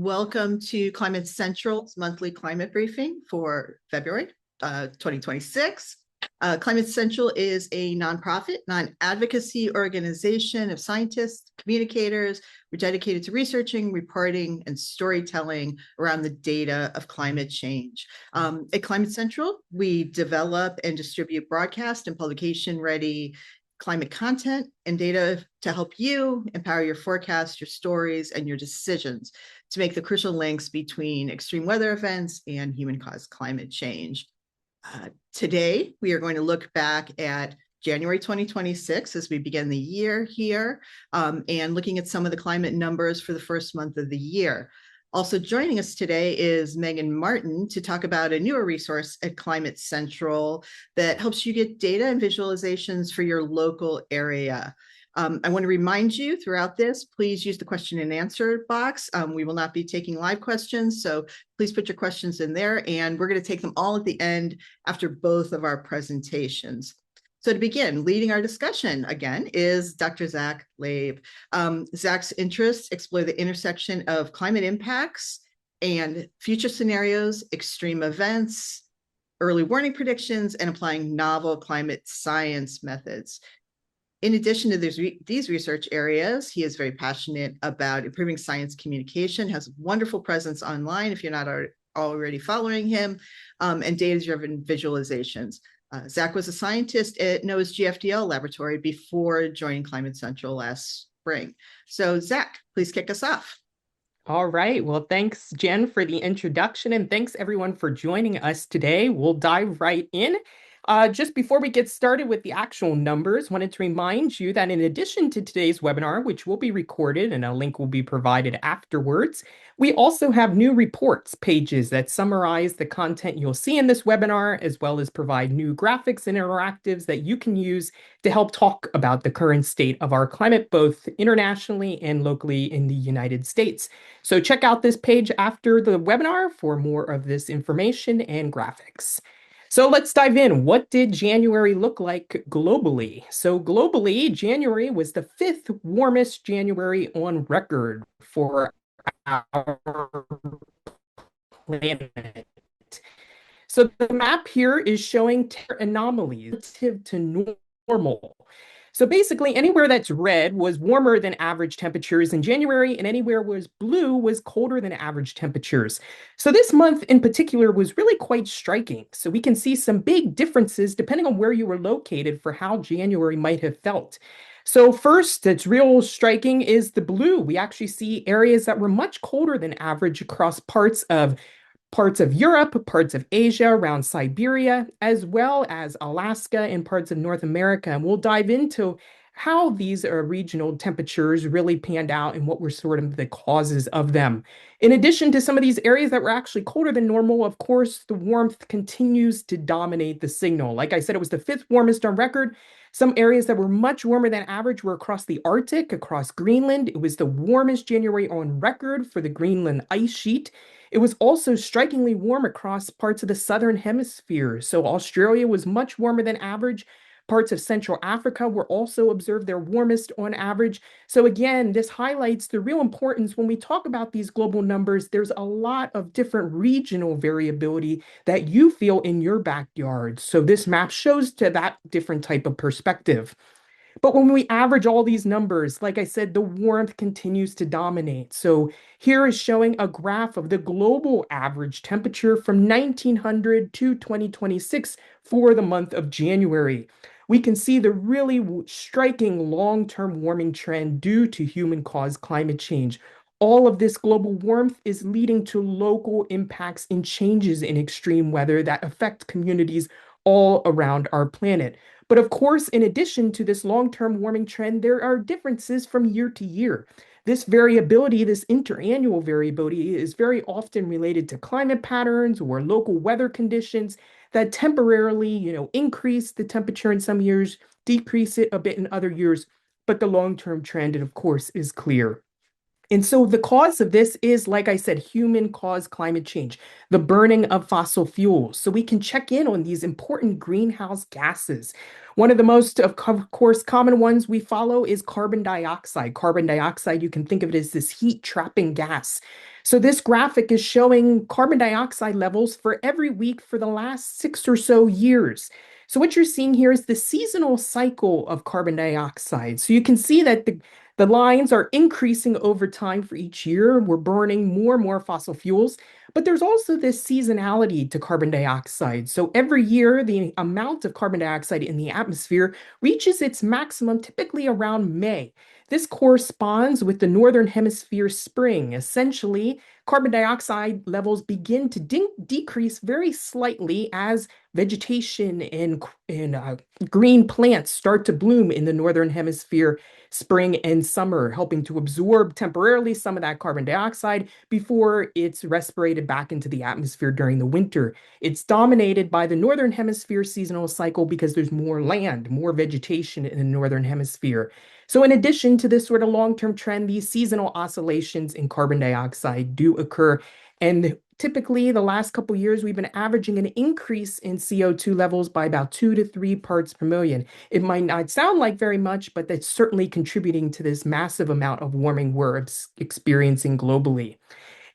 Welcome to Climate Central's monthly climate briefing for February 2026. Climate Central is a nonprofit, non-advocacy organization of scientists, communicators. We're dedicated to researching, reporting, and storytelling around the data of climate change. At Climate Central, we develop and distribute broadcast and publication-ready climate content and data to help you empower your forecasts, your stories, and your decisions to make the crucial links between extreme weather events and human-caused climate change. Today, we are going to look back at January 2026 as we begin the year here, and looking at some of the climate numbers for the first month of the year. Also joining us today is Megan Martin to talk about a newer resource at Climate Central that helps you get data and visualizations for your local area. I want to remind you throughout this, please use the question and answer box. We will not be taking live questions, so please put your questions in there, and we're going to take them all at the end after both of our presentations. So to begin, leading our discussion again is Dr. Zach Labe. Zach's interests explore the intersection of climate impacts and future scenarios, extreme events, early warning predictions, and applying novel climate science methods. In addition to these research areas, he is very passionate about improving science communication, has a wonderful presence online if you're not already following him, and data-driven visualizations. Zach was a scientist at NOAA's GFDL laboratory before joining Climate Central last spring. So Zach, please kick us off. All right. Well, thanks, Jen, for the introduction, and thanks everyone for joining us today. We'll dive right in. Just before we get started with the actual numbers, wanted to remind you that in addition to today's webinar, which will be recorded and a link will be provided afterwards, we also have new reports pages that summarize the content you'll see in this webinar, as well as provide new graphics and interactives that you can use to help talk about the current state of our climate, both internationally and locally in the United States. So check out this page after the webinar for more of this information and graphics. So let's dive in. What did January look like globally? So globally, January was the 5th warmest January on record for our planet. So the map here is showing anomalies relative to normal. So basically, anywhere that's red was warmer than average temperatures in January, and anywhere was blue was colder than average temperatures. So this month in particular was really quite striking. So we can see some big differences depending on where you were located for how January might have felt. So first, it's real striking is the blue. We actually see areas that were much colder than average across parts of Europe, parts of Asia, around Siberia, as well as Alaska and parts of North America. And we'll dive into how these regional temperatures really panned out and what were sort of the causes of them. In addition to some of these areas that were actually colder than normal, of course, the warmth continues to dominate the signal. Like I said, it was the 5th warmest on record. Some areas that were much warmer than average were across the Arctic, across Greenland. It was the warmest January on record for the Greenland ice sheet. It was also strikingly warm across parts of the southern hemisphere. So Australia was much warmer than average. Parts of Central Africa were also observed their warmest on average. So again, this highlights the real importance when we talk about these global numbers. There's a lot of different regional variability that you feel in your backyard. So this map shows to that different type of perspective. But when we average all these numbers, like I said, the warmth continues to dominate. So here is showing a graph of the global average temperature from 1900 to 2026 for the month of January. We can see the really striking long-term warming trend due to human-caused climate change. All of this global warmth is leading to local impacts and changes in extreme weather that affect communities all around our planet. But of course, in addition to this long-term warming trend, there are differences from year to year. This variability, this interannual variability, is very often related to climate patterns or local weather conditions that temporarily, increase the temperature in some years, decrease it a bit in other years. But the long-term trend, of course, is clear. And so the cause of this is, like I said, human-caused climate change, the burning of fossil fuels. So we can check in on these important greenhouse gases. One of the most, of course, common ones we follow is carbon dioxide. Carbon dioxide, you can think of it as this heat-trapping gas. So this graphic is showing carbon dioxide levels for every week for the last 6 or so years. So what you're seeing here is the seasonal cycle of carbon dioxide. So you can see that the lines are increasing over time for each year. We're burning more and more fossil fuels, but there's also this seasonality to carbon dioxide. So every year, the amount of carbon dioxide in the atmosphere reaches its maximum typically around May. This corresponds with the Northern Hemisphere spring. Essentially, carbon dioxide levels begin to decrease very slightly as vegetation and green plants start to bloom in the Northern Hemisphere spring and summer, helping to absorb temporarily some of that carbon dioxide before it's respirated back into the atmosphere during the winter. It's dominated by the Northern Hemisphere seasonal cycle because there's more land, more vegetation in the Northern Hemisphere. So in addition to this sort of long-term trend, these seasonal oscillations in carbon dioxide do occur. And typically, the last couple of years, we've been averaging an increase in CO2 levels by about 2 to 3 parts per million. It might not sound like very much, but that's certainly contributing to this massive amount of warming we're experiencing globally.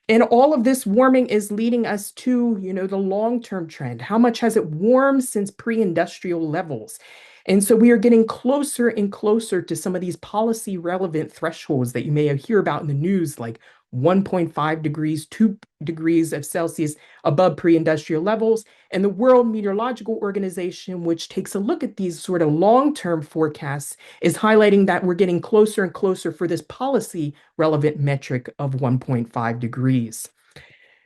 And all of this warming is leading us to, the long-term trend. How much has it warmed since pre-industrial levels? And so we are getting closer and closer to some of these policy relevant thresholds that you may hear about in the news, like 1.5 degrees, 2 degrees of Celsius above pre-industrial levels. And the World Meteorological Organization, which takes a look at these sort of long-term forecasts, is highlighting that we're getting closer and closer for this policy relevant metric of 1.5 degrees.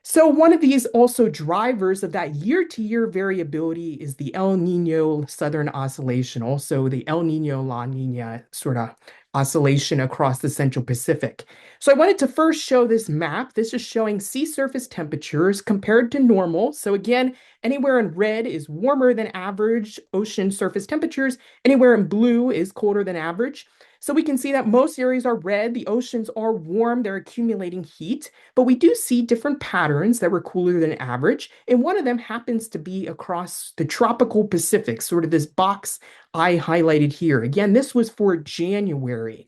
So one of these also drivers of that year-to-year variability is the El Nino Southern Oscillation, also the El Nino La Nina sort of oscillation across the Central Pacific. So I wanted to first show this map. This is showing sea surface temperatures compared to normal. So again, anywhere in red is warmer than average ocean surface temperatures. Anywhere in blue is colder than average. So we can see that most areas are red, the oceans are warm, they're accumulating heat, but we do see different patterns that were cooler than average. And one of them happens to be across the tropical Pacific, sort of this box I highlighted here. Again, this was for January.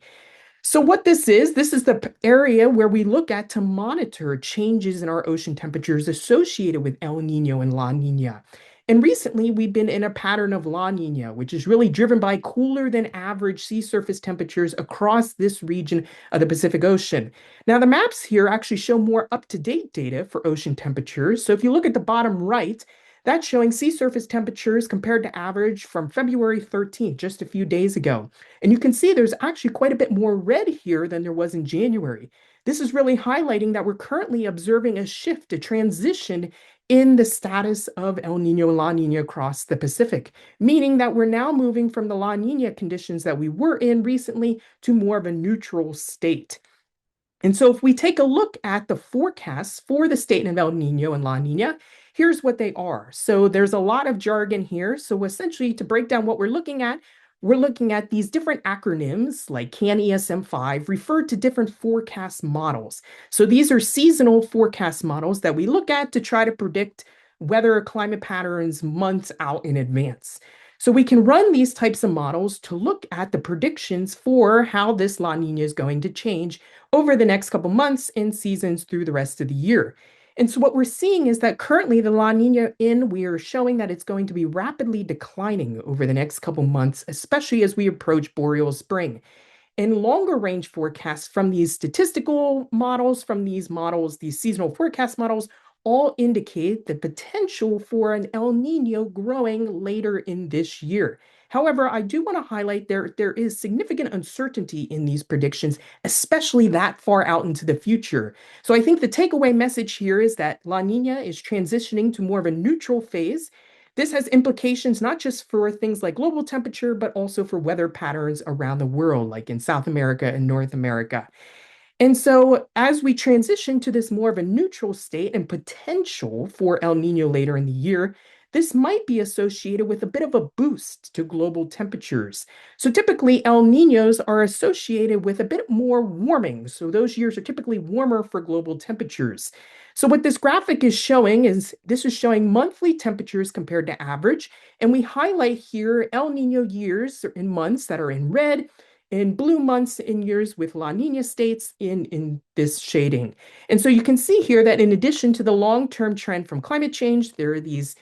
So what this is the area where we look at to monitor changes in our ocean temperatures associated with El Nino and La Nina. And recently, we've been in a pattern of La Nina, which is really driven by cooler than average sea surface temperatures across this region of the Pacific Ocean. Now, the maps here actually show more up-to-date data for ocean temperatures. So if you look at the bottom right, that's showing sea surface temperatures compared to average from February 13th, just a few days ago. And you can see there's actually quite a bit more red here than there was in January. This is really highlighting that we're currently observing a shift, a transition in the status of El Nino and La Nina across the Pacific, meaning that we're now moving from the La Nina conditions that we were in recently to more of a neutral state. And so if we take a look at the forecasts for the state of El Nino and La Nina, here's what they are. So there's a lot of jargon here. So essentially, to break down what we're looking at these different acronyms like CAN ESM5 refer to different forecast models. So these are seasonal forecast models that we look at to try to predict weather climate patterns months out in advance. So we can run these types of models to look at the predictions for how this La Nina is going to change over the next couple months and seasons through the rest of the year. And so what we're seeing is that currently the La Nina we are showing that it's going to be rapidly declining over the next couple months, especially as we approach boreal spring. And longer range forecasts from these statistical models, these seasonal forecast models, all indicate the potential for an El Nino growing later in this year. However, I do want to highlight there is significant uncertainty in these predictions, especially that far out into the future. So I think the takeaway message here is that La Nina is transitioning to more of a neutral phase. This has implications not just for things like global temperature, but also for weather patterns around the world, like in South America and North America. And so as we transition to this more of a neutral state and potential for El Nino later in the year, this might be associated with a bit of a boost to global temperatures. So typically El Niños are associated with a bit more warming. So those years are typically warmer for global temperatures. So what this graphic is showing is this is showing monthly temperatures compared to average. And we highlight here El Nino years in months that are in red, in blue months in years with La Nina states in this shading. And so you can see here that in addition to the long-term trend from climate change, there are these,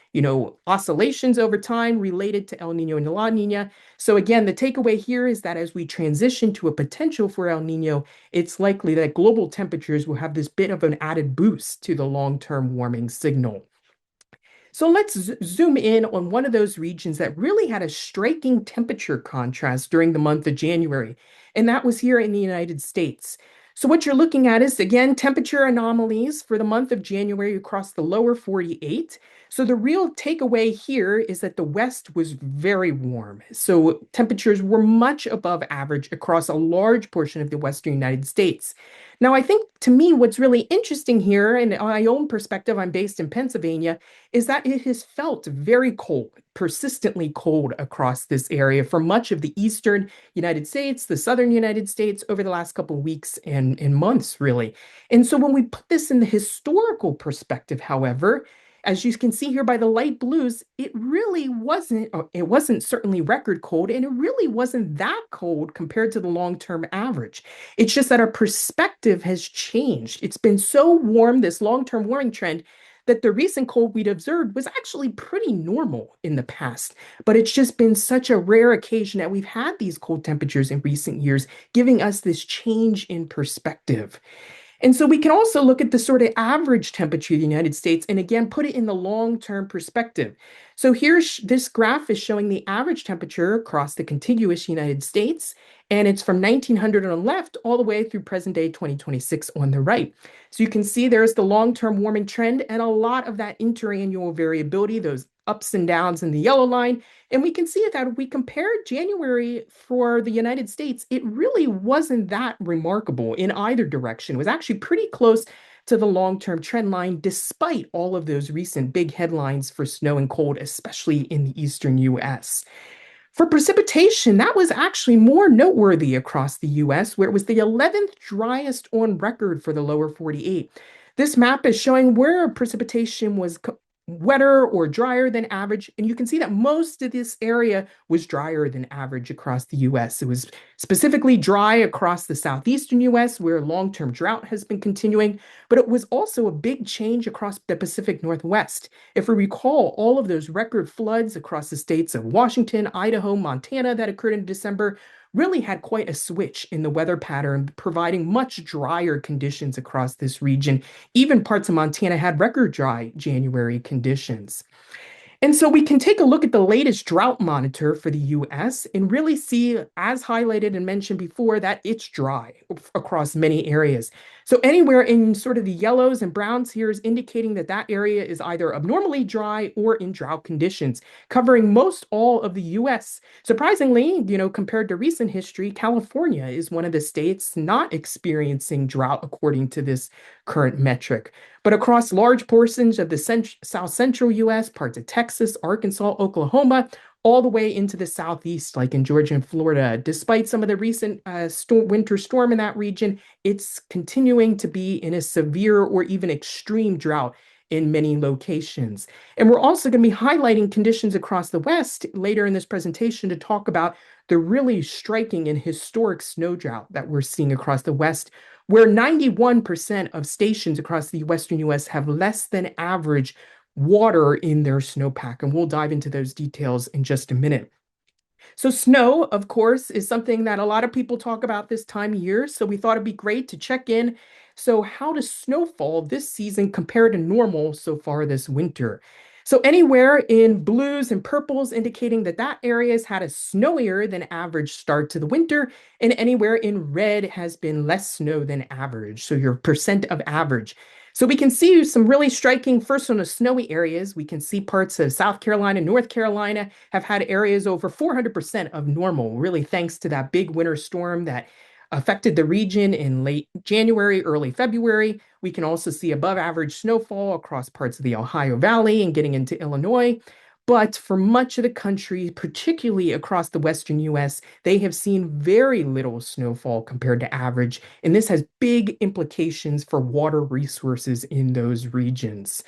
oscillations over time related to El Nino and La Nina. So again, the takeaway here is that as we transition to a potential for El Nino, it's likely that global temperatures will have this bit of an added boost to the long-term warming signal. So let's zoom in on one of those regions that really had a striking temperature contrast during the month of January, and that was here in the United States. So what you're looking at is, again, temperature anomalies for the month of January across the lower 48. So the real takeaway here is that the West was very warm. So temperatures were much above average across a large portion of the Western United States. Now, I think to me, what's really interesting here, and my own perspective, I'm based in Pennsylvania, is that it has felt very cold, persistently cold across this area for much of the eastern United States, the southern United States over the last couple of weeks and months, really. And so when we put this in the historical perspective, however, as you can see here by the light blues, it wasn't certainly record cold, and it really wasn't that cold compared to the long-term average. It's just that our perspective has changed. It's been so warm, this long-term warming trend, that the recent cold we'd observed was actually pretty normal in the past. But it's just been such a rare occasion that we've had these cold temperatures in recent years, giving us this change in perspective. And so we can also look at the sort of average temperature of the United States and again put it in the long-term perspective. So this graph is showing the average temperature across the contiguous United States, and it's from 1900 on the left all the way through present day 2026 on the right. So you can see there's the long-term warming trend and a lot of that interannual variability, those ups and downs in the yellow line. And we can see that if we compare January for the United States, it really wasn't that remarkable in either direction. It was actually pretty close to the long-term trend line, despite all of those recent big headlines for snow and cold, especially in the eastern US. For precipitation, that was actually more noteworthy across the US, where it was the 11th driest on record for the lower 48. This map is showing where precipitation was wetter or drier than average. And you can see that most of this area was drier than average across the US. It was specifically dry across the southeastern US, where long-term drought has been continuing, but it was also a big change across the Pacific Northwest. If we recall, all of those record floods across the states of Washington, Idaho, Montana that occurred in December really had quite a switch in the weather pattern, providing much drier conditions across this region. Even parts of Montana had record dry January conditions. And so we can take a look at the latest drought monitor for the US and really see, as highlighted and mentioned before, that it's dry across many areas. So anywhere in sort of the yellows and browns here is indicating that that area is either abnormally dry or in drought conditions, covering most all of the US. Surprisingly, compared to recent history, California is one of the states not experiencing drought according to this current metric. But across large portions of the south central US, parts of Texas, Arkansas, Oklahoma, all the way into the southeast, like in Georgia and Florida, despite some of the recent winter storm in that region, it's continuing to be in a severe or even extreme drought in many locations. And we're also going to be highlighting conditions across the West later in this presentation to talk about the really striking and historic snow drought that we're seeing across the West, where 91% of stations across the Western US have less than average water in their snowpack. And we'll dive into those details in just a minute. So snow, of course, is something that a lot of people talk about this time of year. So we thought it'd be great to check in. So how does snowfall this season compare to normal so far this winter? So anywhere in blues and purples indicating that that area has had a snowier than average start to the winter, and anywhere in red has been less snow than average. So your percent of average. So we can see some really striking, first on the snowy areas, we can see parts of South Carolina, North Carolina have had areas over 400% of normal, really thanks to that big winter storm that affected the region in late January, early February. We can also see above average snowfall across parts of the Ohio Valley and getting into Illinois. But for much of the country, particularly across the western US, they have seen very little snowfall compared to average. And this has big implications for water resources in those regions.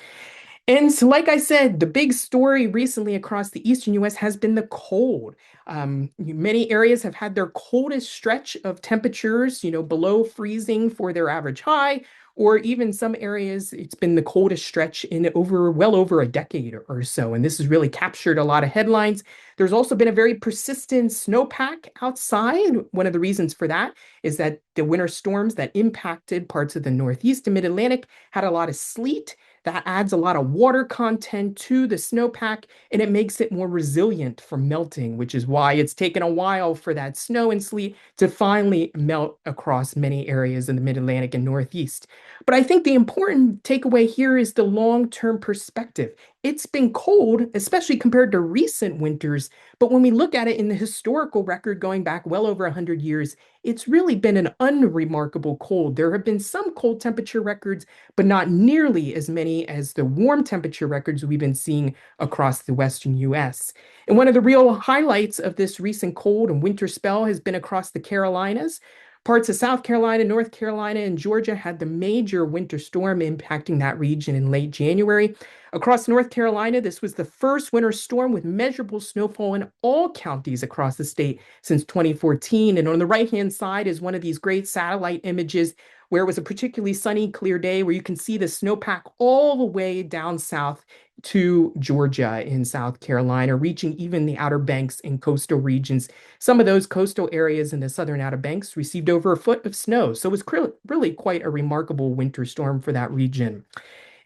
And so, like I said, the big story recently across the eastern US has been the cold. Many areas have had their coldest stretch of temperatures, below freezing for their average high, or even some areas, it's been the coldest stretch in well over a decade or so. And this has really captured a lot of headlines. There's also been a very persistent snowpack outside. One of the reasons for that is that the winter storms that impacted parts of the Northeast and Mid-Atlantic had a lot of sleet. That adds a lot of water content to the snowpack, and it makes it more resilient from melting, which is why it's taken a while for that snow and sleet to finally melt across many areas in the Mid-Atlantic and Northeast. But I think the important takeaway here is the long-term perspective. It's been cold, especially compared to recent winters, but when we look at it in the historical record going back well over 100 years, it's really been an unremarkable cold. There have been some cold temperature records, but not nearly as many as the warm temperature records we've been seeing across the western US. And one of the real highlights of this recent cold and winter spell has been across the Carolinas. Parts of South Carolina, North Carolina, and Georgia had the major winter storm impacting that region in late January. Across North Carolina, this was the first winter storm with measurable snowfall in all counties across the state since 2014. And on the right-hand side is one of these great satellite images where it was a particularly sunny, clear day where you can see the snowpack all the way down south to Georgia in South Carolina, reaching even the Outer Banks and coastal regions. Some of those coastal areas in the southern Outer Banks received over a foot of snow. So it was really quite a remarkable winter storm for that region.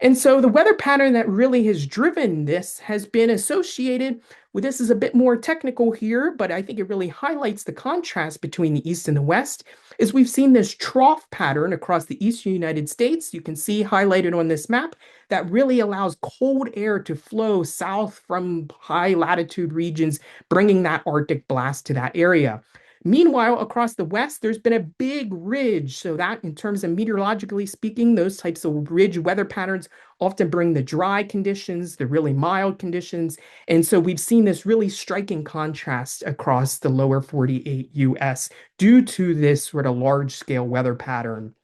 And so the weather pattern that really has driven this has been associated with this is a bit more technical here, but I think it really highlights the contrast between the East and the West, is we've seen this trough pattern across the eastern United States. You can see highlighted on this map that really allows cold air to flow south from high latitude regions, bringing that Arctic blast to that area. Meanwhile, across the West, there's been a big ridge. So that, in terms of meteorologically speaking, those types of ridge weather patterns often bring the dry conditions, the really mild conditions. And so we've seen this really striking contrast across the lower 48 US due to this sort of large-scale weather pattern.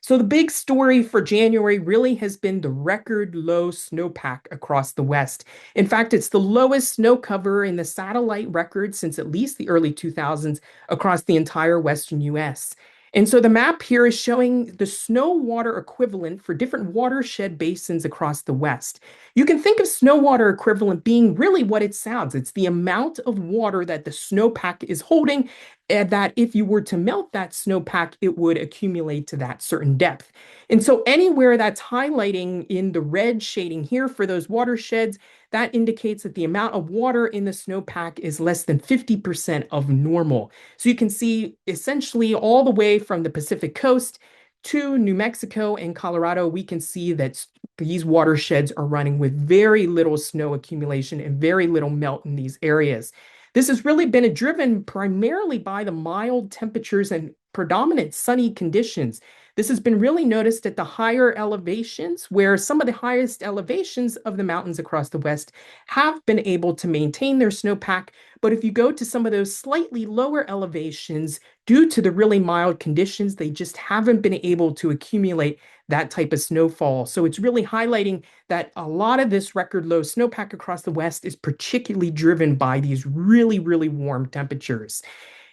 So the big story for January really has been the record low snowpack across the West. In fact, it's the lowest snow cover in the satellite record since at least the early 2000s across the entire Western US. And so the map here is showing the snow water equivalent for different watershed basins across the West. You can think of snow water equivalent being really what it sounds. It's the amount of water that the snowpack is holding, and that if you were to melt that snowpack, it would accumulate to that certain depth. And so anywhere that's highlighting in the red shading here for those watersheds, that indicates that the amount of water in the snowpack is less than 50% of normal. So you can see essentially all the way from the Pacific coast to New Mexico and Colorado, we can see that these watersheds are running with very little snow accumulation and very little melt in these areas. This has really been driven primarily by the mild temperatures and predominant sunny conditions. This has been really noticed at the higher elevations, where some of the highest elevations of the mountains across the West have been able to maintain their snowpack. But if you go to some of those slightly lower elevations, due to the really mild conditions, they just haven't been able to accumulate that type of snowfall. So it's really highlighting that a lot of this record low snowpack across the West is particularly driven by these really, really warm temperatures.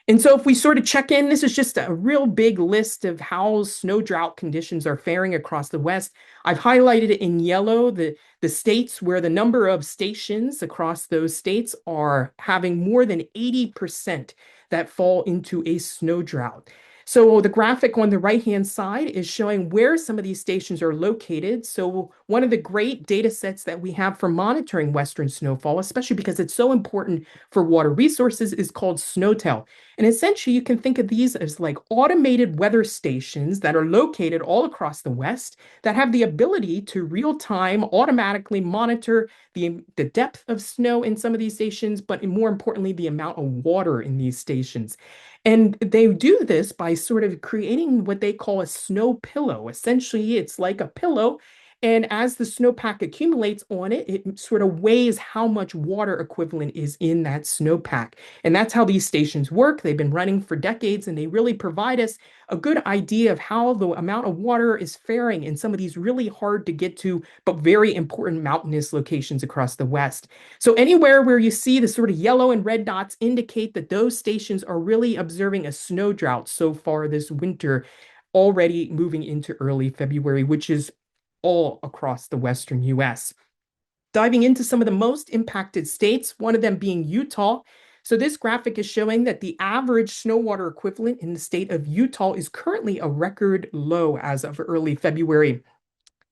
And so if we sort of check in, this is just a real big list of how snow drought conditions are faring across the West. I've highlighted in yellow the states where the number of stations across those states are having more than 80% that fall into a snow drought. So the graphic on the right-hand side is showing where some of these stations are located. So one of the great data sets that we have for monitoring Western snowfall, especially because it's so important for water resources, is called SNOTEL. And essentially, you can think of these as like automated weather stations that are located all across the West that have the ability to real-time automatically monitor the depth of snow in some of these stations, but more importantly, the amount of water in these stations. And they do this by sort of creating what they call a snow pillow. Essentially, it's like a pillow. And as the snowpack accumulates on it, it sort of weighs how much water equivalent is in that snowpack. And that's how these stations work. They've been running for decades, and they really provide us a good idea of how the amount of water is faring in some of these really hard to get to, but very important mountainous locations across the West. So anywhere where you see the sort of yellow and red dots indicate that those stations are really observing a snow drought so far this winter, already moving into early February, which is all across the Western US. Diving into some of the most impacted states, one of them being Utah. So this graphic is showing that the average snow water equivalent in the state of Utah is currently a record low as of early February.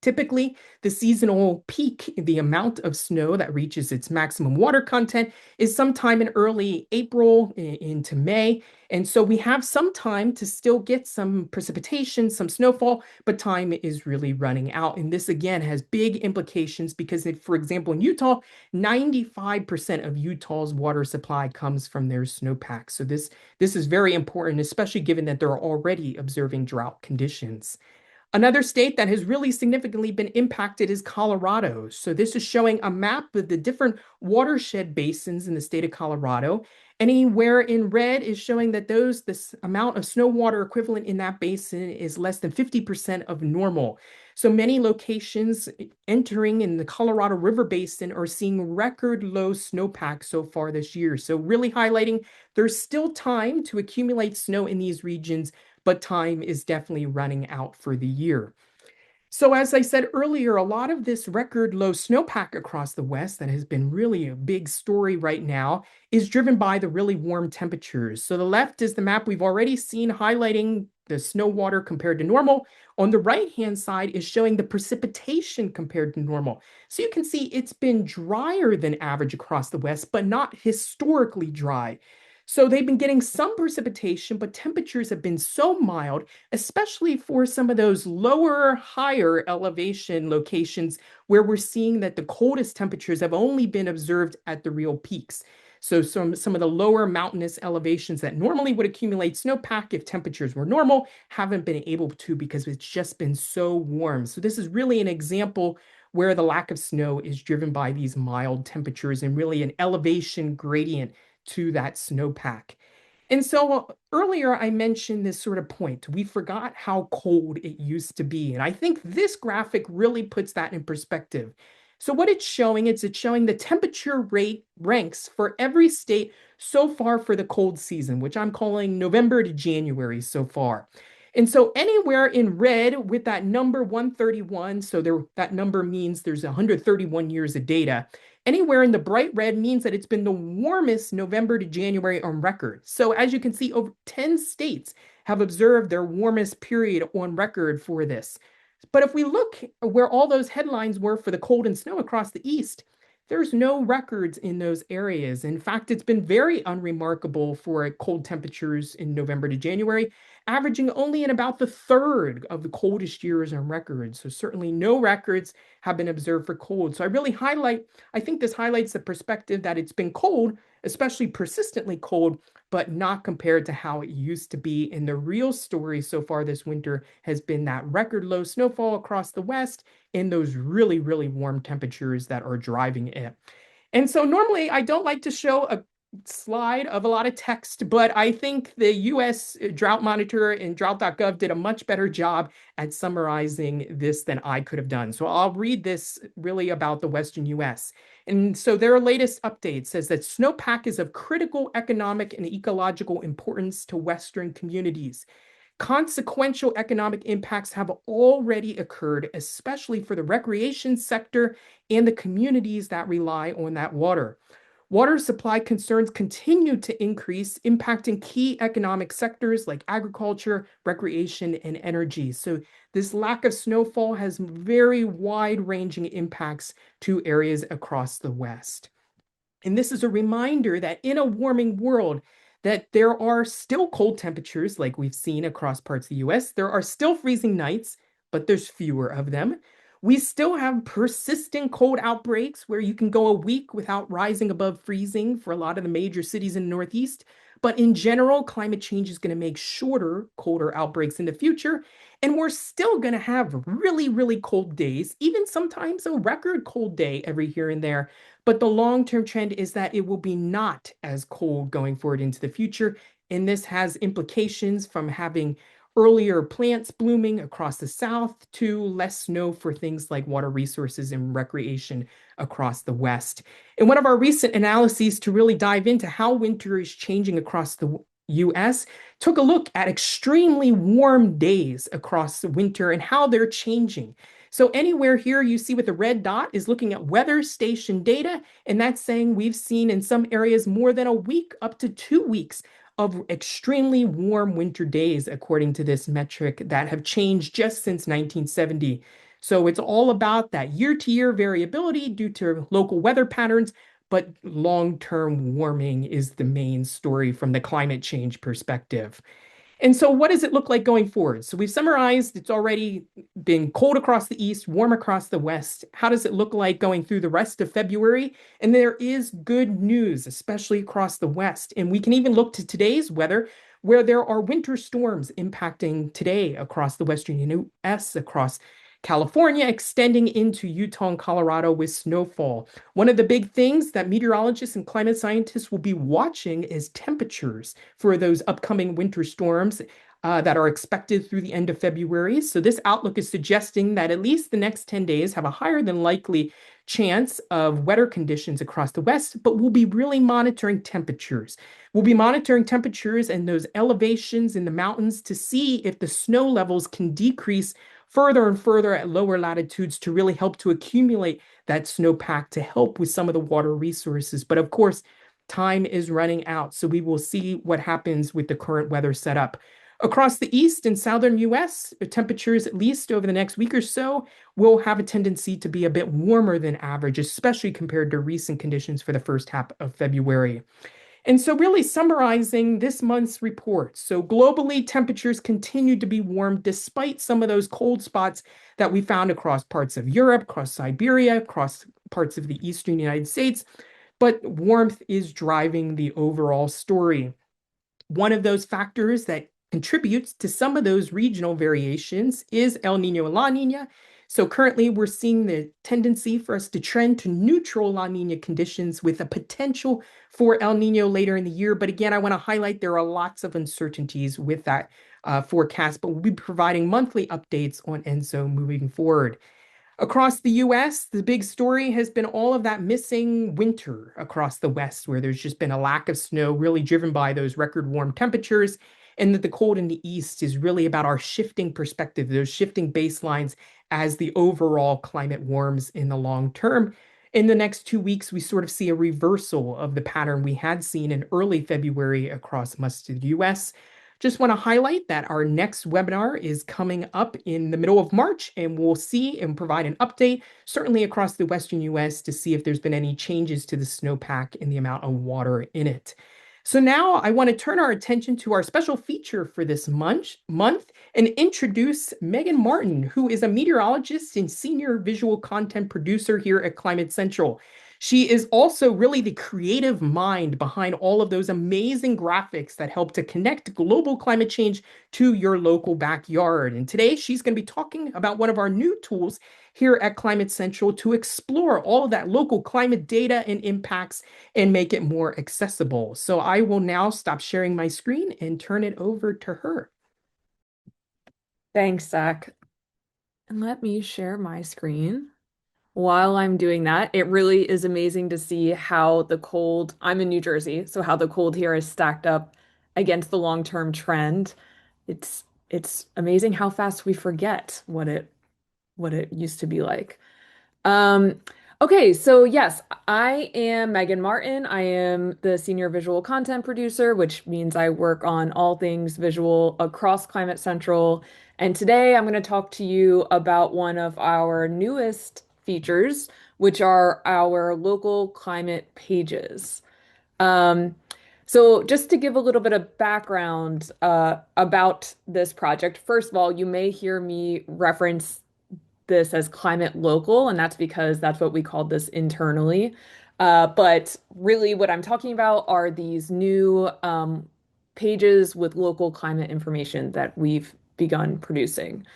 Typically, the seasonal peak, the amount of snow that reaches its maximum water content, is sometime in early April into May. And so we have some time to still get some precipitation, some snowfall, but time is really running out. And this, again, has big implications because, if, for example, in Utah, 95% of Utah's water supply comes from their snowpack. So this is very important, especially given that they're already observing drought conditions. Another state that has really significantly been impacted is Colorado. So this is showing a map of the different watershed basins in the state of Colorado. Anywhere in red is showing that this amount of snow water equivalent in that basin is less than 50% of normal. So many locations entering in the Colorado River Basin are seeing record low snowpack so far this year. So really highlighting there's still time to accumulate snow in these regions, but time is definitely running out for the year. So as I said earlier, a lot of this record low snowpack across the West that has been really a big story right now is driven by the really warm temperatures. So the left is the map we've already seen highlighting the snow water compared to normal. On the right-hand side is showing the precipitation compared to normal. So you can see it's been drier than average across the West, but not historically dry. So they've been getting some precipitation, but temperatures have been so mild, especially for some of those lower, higher elevation locations where we're seeing that the coldest temperatures have only been observed at the real peaks. So some of the lower mountainous elevations that normally would accumulate snowpack if temperatures were normal haven't been able to because it's just been so warm. So this is really an example where the lack of snow is driven by these mild temperatures and really an elevation gradient to that snowpack. And so earlier I mentioned this sort of point. We forgot how cold it used to be. And I think this graphic really puts that in perspective. So what it's showing is it's showing the temperature rate ranks for every state so far for the cold season, which I'm calling November to January so far. And so anywhere in red with that number 131, so that number means there's 131 years of data. Anywhere in the bright red means that it's been the warmest November to January on record. So as you can see, over 10 states have observed their warmest period on record for this. But if we look where all those headlines were for the cold and snow across the East, there's no records in those areas. In fact, it's been very unremarkable for cold temperatures in November to January, averaging only in about the third of the coldest years on record. So certainly no records have been observed for cold. So I think this highlights the perspective that it's been cold, especially persistently cold, but not compared to how it used to be. And the real story so far this winter has been that record low snowfall across the West and those really, really warm temperatures that are driving it. And so normally I don't like to show a slide of a lot of text, but I think the US Drought Monitor and drought.gov did a much better job at summarizing this than I could have done. So I'll read this really about the Western US. And so their latest update says that snowpack is of critical economic and ecological importance to Western communities. Consequential economic impacts have already occurred, especially for the recreation sector and the communities that rely on that water. Water supply concerns continue to increase, impacting key economic sectors like agriculture, recreation, and energy. So this lack of snowfall has very wide-ranging impacts to areas across the West. And this is a reminder that in a warming world, that there are still cold temperatures like we've seen across parts of the US. There are still freezing nights, but there's fewer of them. We still have persistent cold outbreaks where you can go a week without rising above freezing for a lot of the major cities in the Northeast, But in general, climate change is going to make shorter, colder outbreaks in the future. And we're still going to have really, really cold days, even sometimes a record cold day every here and there. But the long-term trend is that it will be not as cold going forward into the future. And this has implications from having earlier plants blooming across the south to less snow for things like water resources and recreation across the west. In one of our recent analyses to really dive into how winter is changing across the US, took a look at extremely warm days across the winter and how they're changing. So anywhere here you see with the red dot is looking at weather station data, and that's saying we've seen in some areas more than a week, up to 2 weeks of extremely warm winter days, according to this metric, that have changed just since 1970. So it's all about that year-to-year variability due to local weather patterns, but long-term warming is the main story from the climate change perspective. And so what does it look like going forward? So we've summarized it's already been cold across the east, warm across the west. How does it look like going through the rest of February? And there is good news, especially across the west. And we can even look to today's weather, where there are winter storms impacting today across the western US, across California, extending into Utah and Colorado with snowfall. One of the big things that meteorologists and climate scientists will be watching is temperatures for those upcoming winter storms that are expected through the end of February. So this outlook is suggesting that at least the next 10 days have a higher than likely chance of wetter conditions across the west, but we'll be really monitoring temperatures. We'll be monitoring temperatures and those elevations in the mountains to see if the snow levels can decrease further and further at lower latitudes to really help to accumulate that snowpack to help with some of the water resources. But of course, time is running out, so we will see what happens with the current weather setup. Across the east and southern US, the temperatures, at least over the next week or so, will have a tendency to be a bit warmer than average, especially compared to recent conditions for the first half of February. And so really summarizing this month's report. So globally, temperatures continue to be warm despite some of those cold spots that we found across parts of Europe, across Siberia, across parts of the eastern United States. But warmth is driving the overall story. One of those factors that contributes to some of those regional variations is El Nino and La Nina. So currently we're seeing the tendency for us to trend to neutral La Nina conditions with a potential for El Nino later in the year. But again, I want to highlight there are lots of uncertainties with that forecast, but we'll be providing monthly updates on ENSO moving forward. Across the US, the big story has been all of that missing winter across the West, where there's just been a lack of snow, really driven by those record warm temperatures, and that the cold in the East is really about our shifting perspective, those shifting baselines as the overall climate warms in the long term. In the next 2 weeks, we sort of see a reversal of the pattern we had seen in early February across most of the US. Just want to highlight that our next webinar is coming up in the middle of March, and we'll see and provide an update, certainly across the Western US, to see if there's been any changes to the snowpack and the amount of water in it. So now I want to turn our attention to our special feature for this month and introduce Megan Martin, who is a meteorologist and senior visual content producer here at Climate Central. She is also really the creative mind behind all of those amazing graphics that help to connect global climate change to your local backyard. And today she's going to be talking about one of our new tools here at Climate Central to explore all of that local climate data and impacts and make it more accessible. So I will now stop sharing my screen and turn it over to her. Thanks, Zach. And let me share my screen. While I'm doing that, it really is amazing to see how the cold, I'm in New Jersey, so how the cold here is stacked up against the long-term trend. It's amazing how fast we forget what it used to be like. Um, okay, so yes, I am Megan Martin. I am the senior visual content producer, which means I work on all things visual across Climate Central. And today I'm going to talk to you about one of our newest features, which are our local climate pages. Um, so just to give a little bit of background about this project, first of all, you may hear me reference this as climate local, and that's because that's what we called this internally. But really, what I'm talking about are these new pages with local climate information that we've begun producing.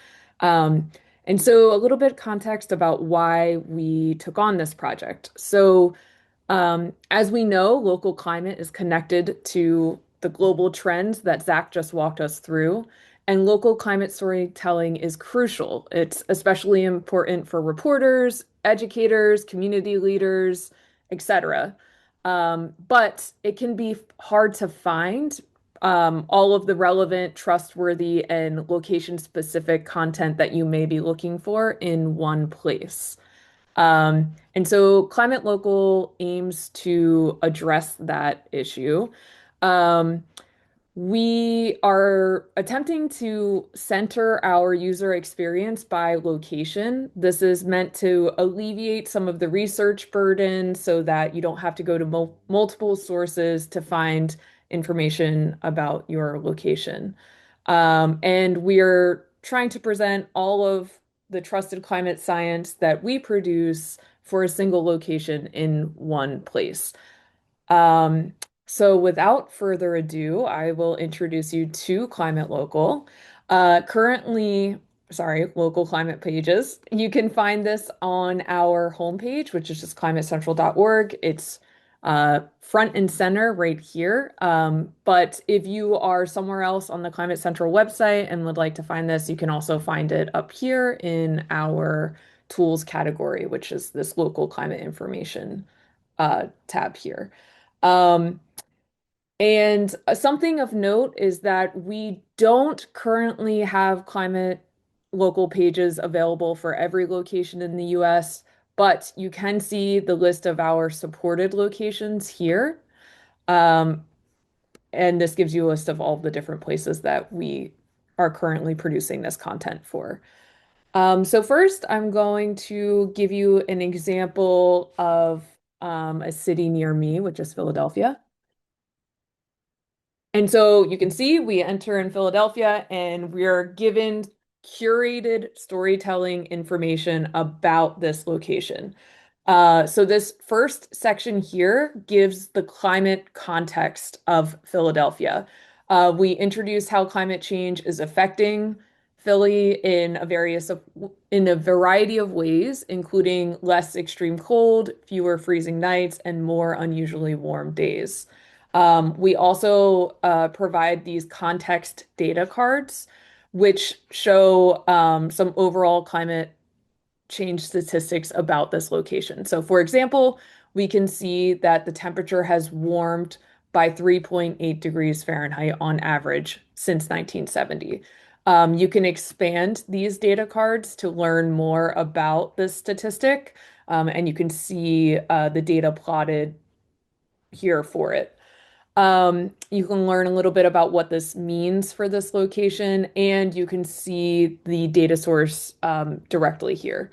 Um, and so, a little bit context about why we took on this project. So, as we know, local climate is connected to the global trends that Zach just walked us through, and local climate storytelling is crucial. It's especially important for reporters, educators, community leaders, etc. But it can be hard to find all of the relevant, trustworthy, and location-specific content that you may be looking for in one place. And so Climate Local aims to address that issue. Um, we are attempting to center our user experience by location. This is meant to alleviate some of the research burden so that you don't have to go to multiple sources to find information about your location. And we're trying to present all of the trusted climate science that we produce for a single location in one place. Um, so without further ado, I will introduce you to Climate Local. Currently, sorry, local climate pages. You can find this on our homepage, which is just climatecentral.org. It's front and center right here. But if you are somewhere else on the Climate Central website and would like to find this, you can also find it up here in our tools category, which is this local climate information tab here. Um, and something of note is that we don't currently have climate local pages available for every location in the US, but you can see the list of our supported locations here. Um, and this gives you a list of all the different places that we are currently producing this content for. So first, I'm going to give you an example of a city near me, which is Philadelphia. And so you can see we enter in Philadelphia and we're given curated storytelling information about this location. So this first section here gives the climate context of Philadelphia. We introduce how climate change is affecting Philly in a variety of ways, including less extreme cold, fewer freezing nights, and more unusually warm days. We also provide these context data cards, which show some overall climate change statistics about this location. So, for example, we can see that the temperature has warmed by 3.8 degrees Fahrenheit on average since 1970. You can expand these data cards to learn more about this statistic, and you can see the data plotted here for it. You can learn a little bit about what this means for this location, and you can see the data source directly here.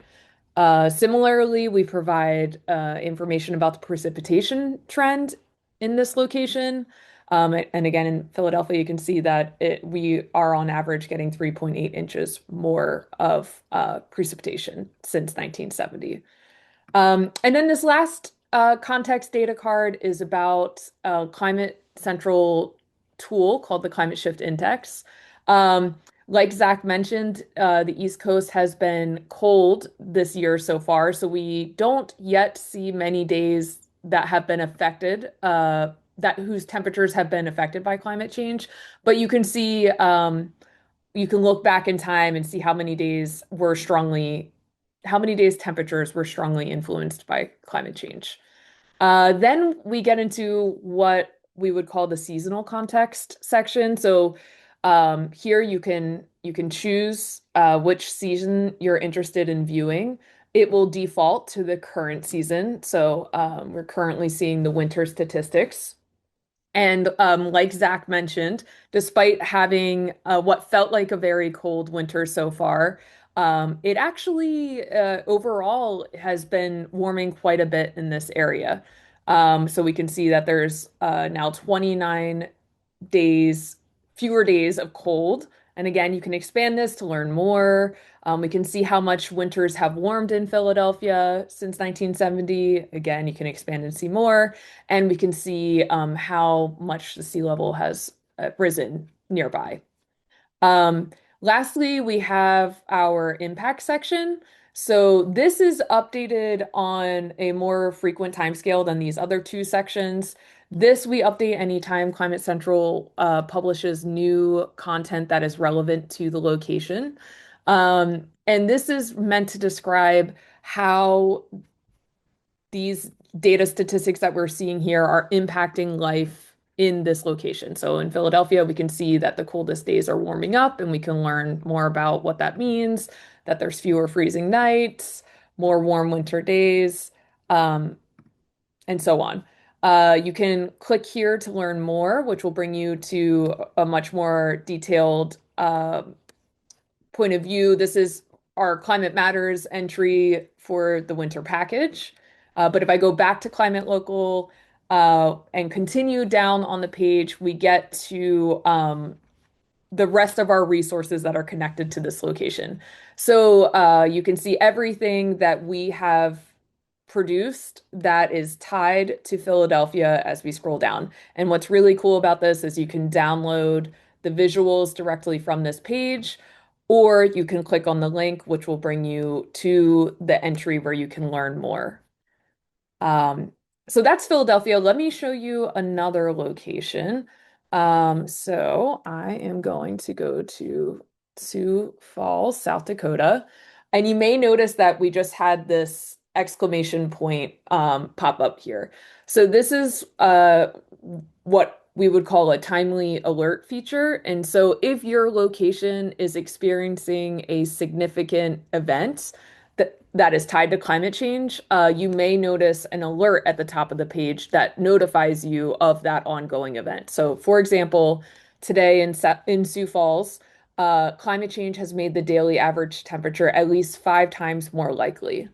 Similarly, we provide information about the precipitation trend in this location. And again, in Philadelphia, you can see that we are on average getting 3.8 inches more of precipitation since 1970. And then this last context data card is about a Climate Central tool called the Climate Shift Index. Like Zach mentioned, the East Coast has been cold this year so far, so we don't yet see many days that have been affected, that whose temperatures have been affected by climate change. But you can see, you can look back in time and see how many days temperatures were strongly influenced by climate change. Then we get into what we would call the seasonal context section. So here you can choose which season you're interested in viewing. It will default to the current season. So we're currently seeing the winter statistics. And like Zach mentioned, despite having what felt like a very cold winter so far, it actually overall has been warming quite a bit in this area. So we can see that there's now 29 days, fewer days of cold And again, you can expand this to learn more. We can see how much winters have warmed in Philadelphia since 1970. Again, you can expand and see more. And we can see how much the sea level has risen nearby. Um, Lastly, we have our impact section. So this is updated on a more frequent timescale than these other two sections. This we update anytime Climate Central publishes new content that is relevant to the location. And this is meant to describe how these data statistics that we're seeing here are impacting life in this location. So in Philadelphia, we can see that the coldest days are warming up, and we can learn more about what that means, that there's fewer freezing nights, more warm winter days, um, and so on. You can click here to learn more, which will bring you to a much more detailed point of view. This is our Climate Matters entry for the winter package. But if I go back to Climate Local and continue down on the page, we get to the rest of our resources that are connected to this location. So you can see everything that we have produced that is tied to Philadelphia as we scroll down. And what's really cool about this is you can download the visuals directly from this page, or you can click on the link, which will bring you to the entry where you can learn more. Um, so that's Philadelphia. Let me show you another location. So I am going to go to Sioux Falls, South Dakota. And you may notice that we just had this exclamation point pop up here. So this is what we would call a timely alert feature. And so if your location is experiencing a significant event, that is tied to climate change, you may notice an alert at the top of the page that notifies you of that ongoing event. So, for example, today in Sioux Falls, climate change has made the daily average temperature at least 5 times more likely.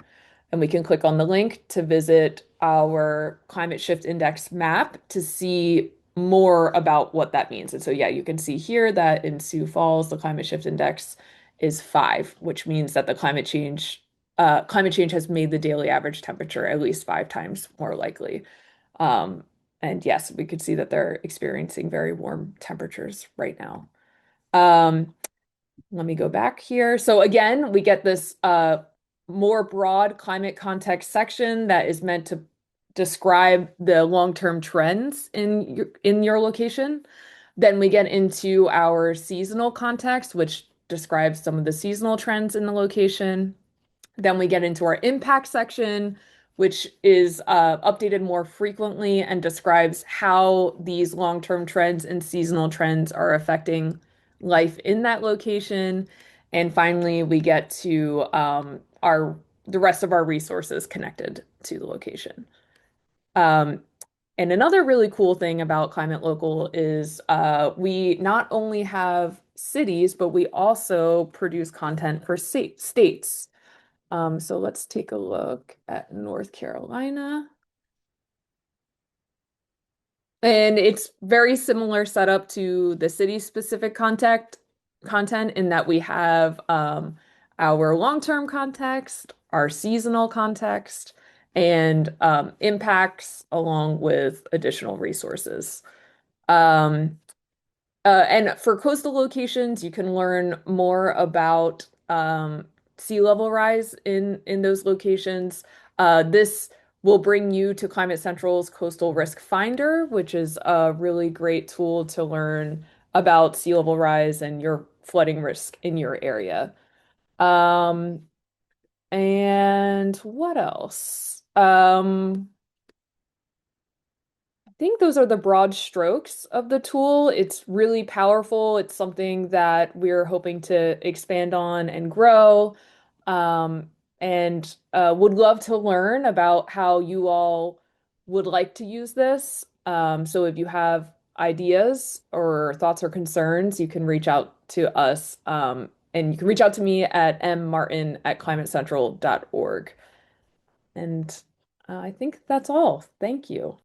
And we can click on the link to visit our climate shift index map to see more about what that means. And so, yeah, you can see here that in Sioux Falls, the climate shift index is 5, which means that the climate change has made the daily average temperature at least 5 times more likely. And yes, we could see that they're experiencing very warm temperatures right now. Let me go back here. So again, we get this more broad climate context section that is meant to describe the long-term trends in your location. Then we get into our seasonal context, which describes some of the seasonal trends in the location. Then we get into our impact section, which is updated more frequently and describes how these long-term trends and seasonal trends are affecting life in that location. And finally, we get to the rest of our resources connected to the location. And another really cool thing about Climate Local is we not only have cities, but we also produce content for states. So let's take a look at North Carolina. And it's very similar setup to the city-specific content in that we have our long-term context, our seasonal context, and impacts along with additional resources. And for coastal locations, you can learn more about sea level rise in those locations. This will bring you to Climate Central's Coastal Risk Finder, which is a really great tool to learn about sea level rise and your flooding risk in your area. Um, and what else? I think those are the broad strokes of the tool. It's really powerful. It's something that we're hoping to expand on and grow. And would love to learn about how you all would like to use this. So if you have ideas or thoughts or concerns, you can reach out to us. And you can reach out to me at mmartin@climatecentral.org. And I think that's all. Thank you.